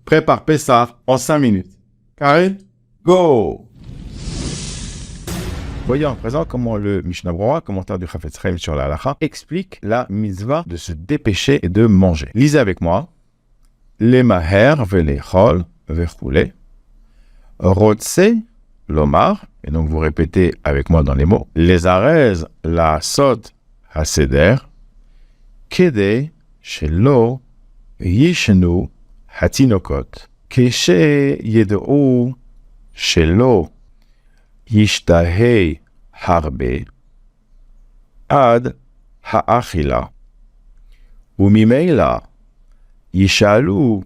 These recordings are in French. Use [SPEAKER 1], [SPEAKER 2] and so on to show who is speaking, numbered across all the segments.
[SPEAKER 1] Prépare Pessah en 5 minutes. Carré, go! Voyons à présent comment le Mishnah Berurah, commentaire du Chafetz Chaim sur la Halacha, explique la mitzvah de se dépêcher et de manger. Lisez avec moi. Les maher velechol vechule. Rotse lomar. Et donc vous répétez avec moi dans les mots. Les arez la sot haseder. Kede shelo yishenu hatinokot. Keshe yedou shelo yishtahei harbe ad ha'achila umimeila yishalu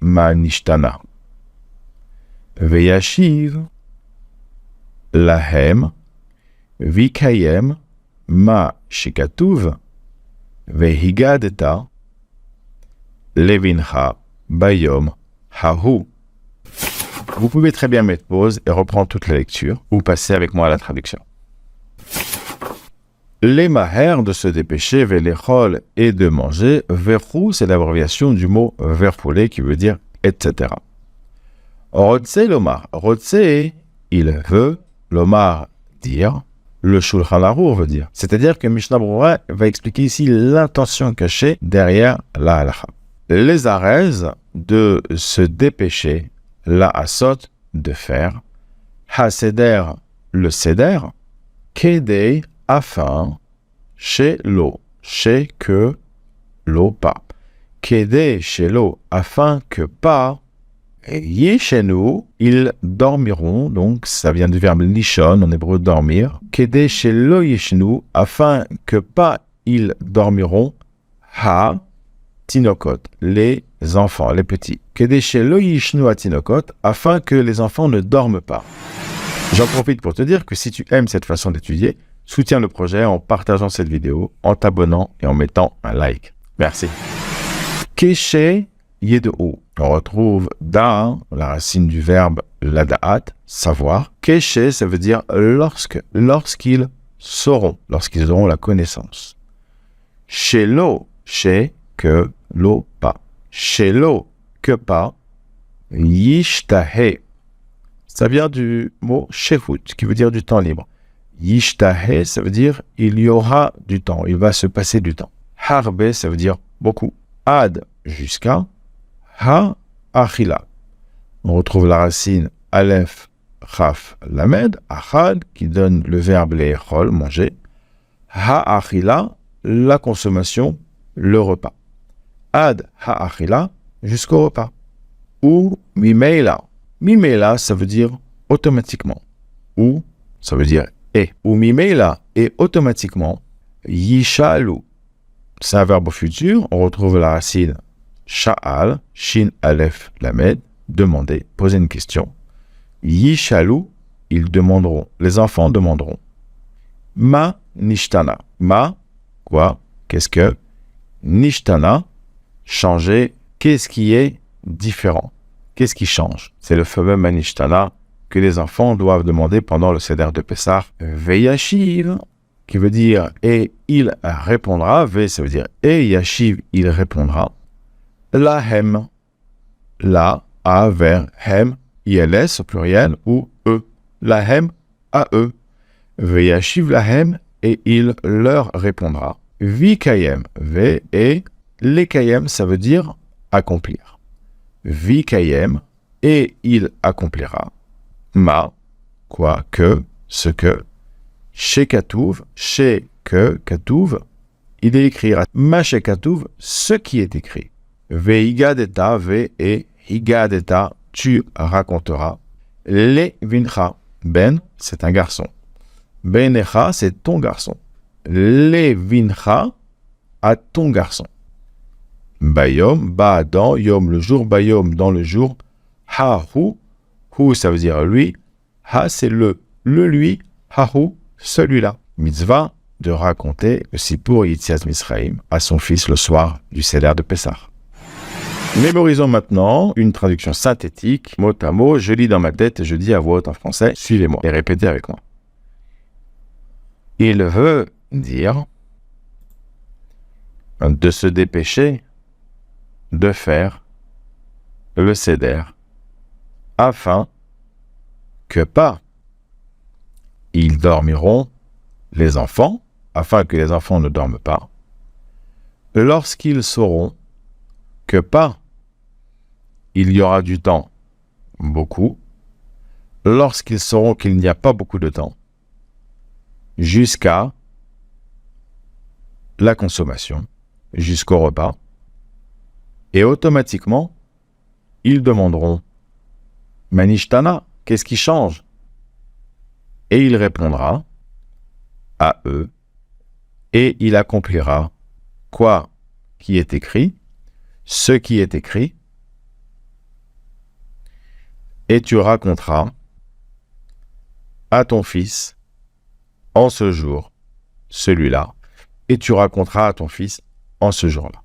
[SPEAKER 1] ma nishtana veyashiv lahem vikayem ma shikatuv vehigadeta levincha bayom hahu. Vous pouvez très bien mettre pause et reprendre toute la lecture ou passer avec moi à la traduction. Les maher de se dépêcher, velechol et de manger, verchou c'est l'abréviation du mot verchoulé qui veut dire etc. Rotse lomar, rotse il veut, lomar dire, le Shulchan Aruch veut dire. C'est-à-dire que Mishnah Berurah va expliquer ici l'intention cachée derrière la halacha. Les arez de se dépêcher, la asot de faire, haseder le seder, kedei afin, chez l'eau, chez que l'eau pas, kedei chez l'eau afin que pas, et yeshenu ils dormiront, donc ça vient du verbe lishon en hébreu dormir, kedei chez l'eau yeshenu afin que pas ils dormiront, ha tinokot, les enfants, les petits. Kedeshe lo yishnu atinokot, afin que les enfants ne dorment pas. J'en profite pour te dire que si tu aimes cette façon d'étudier, soutiens le projet en partageant cette vidéo, en t'abonnant et en mettant un like. Merci. Keshe yedou. On retrouve da, la racine du verbe lada'at, savoir. Keshe, ça veut dire lorsqu'ils sauront, lorsqu'ils auront la connaissance. Shelo, chez que l'eau pas. Chez l'eau que pas. Yishtahe. Ça vient du mot shehut, qui veut dire du temps libre. Yishtahe, ça veut dire il y aura du temps, il va se passer du temps. Harbe, ça veut dire beaucoup. Ad, jusqu'à. Ha, achila. On retrouve la racine aleph, chaf, lamed, achad, qui donne le verbe le'echol, manger. Ha, achila, la consommation, le repas. Ad ha'achila, jusqu'au repas. Ou mimeila. Mimeila, ça veut dire automatiquement. Ou, ça veut dire et. Ou mimeila, et automatiquement. Yishalu. C'est un verbe au futur. On retrouve la racine sha'al, shin aleph lamed, demander, poser une question. Yishalu, ils demanderont. Les enfants demanderont. Ma nishtana. Ma, quoi? Qu'est-ce que? Nishtana, changer, qu'est-ce qui est différent? Qu'est-ce qui change? C'est le fameux manishtana que les enfants doivent demander pendant le seder de Pessah. Veyashiv, qui veut dire et il répondra. Ve, ça veut dire et yashiv, il répondra. Lahem, la, a, vers, hem, ils au pluriel ou eux. Lahem, à eux. Veyashiv lahem, et il leur répondra. Vikayem, V et lekayem, ça veut dire accomplir. Vikayem, et il accomplira. Ma, quoi, que, ce que. Chez Katouv, chez que, Katouv, il écrira. Ma chez Katouv, ce qui est écrit. Veigadeta, V et higadeta, tu raconteras. Le vincha, Ben, c'est un garçon. Benecha, c'est ton garçon. Levincha, à ton garçon. Bayom, ba dans, yom le jour, bayom dans le jour. Ha hu, hu ça veut dire lui. Ha c'est le lui. Ha hu, celui-là. Mitzvah de raconter le Sipour Yitzias Misraïm à son fils le soir du Seder de Pessah. Mémorisons maintenant une traduction synthétique, mot à mot. Je lis dans ma tête et je dis à voix haute en français. Suivez-moi et répétez avec moi. Il veut dire de se dépêcher, de faire, le seder afin que pas ils dormiront, les enfants, afin que les enfants ne dorment pas, lorsqu'ils sauront que pas il y aura du temps beaucoup, lorsqu'ils sauront qu'il n'y a pas beaucoup de temps, jusqu'à la consommation, jusqu'au repas, et automatiquement, ils demanderont « Manishtana, qu'est-ce qui change ?» Et il répondra à eux, et il accomplira quoi qui est écrit, ce qui est écrit, et tu raconteras à ton fils en ce jour, celui-là, et tu raconteras à ton fils en ce jour-là.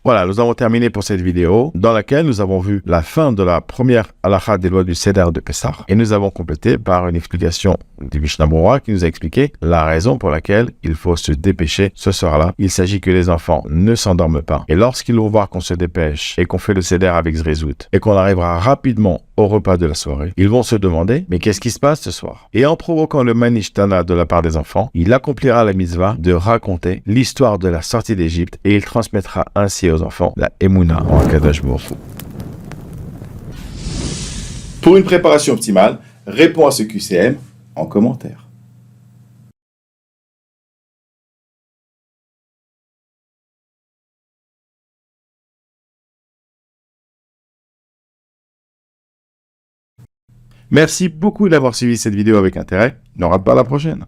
[SPEAKER 1] Voilà, nous avons terminé pour cette vidéo dans laquelle nous avons vu la fin de la première halakha des lois du Seder de Pessah et nous avons complété par une explication du Mishnah Berurah qui nous a expliqué la raison pour laquelle il faut se dépêcher ce soir-là. Il s'agit que les enfants ne s'endorment pas et lorsqu'ils vont voir qu'on se dépêche et qu'on fait le Seder avec Zrizout et qu'on arrivera rapidement au repas de la soirée, ils vont se demander mais qu'est-ce qui se passe ce soir? Et en provoquant le Manishtana de la part des enfants, il accomplira la mitzvah de raconter l'histoire de la sortie d'Égypte et il transmettra ainsi aux enfants la Emouna en Akadosh Baruch Hu.
[SPEAKER 2] Pour une préparation optimale, réponds à ce QCM en commentaire.
[SPEAKER 1] Merci beaucoup d'avoir suivi cette vidéo avec intérêt. Ne rate pas la prochaine.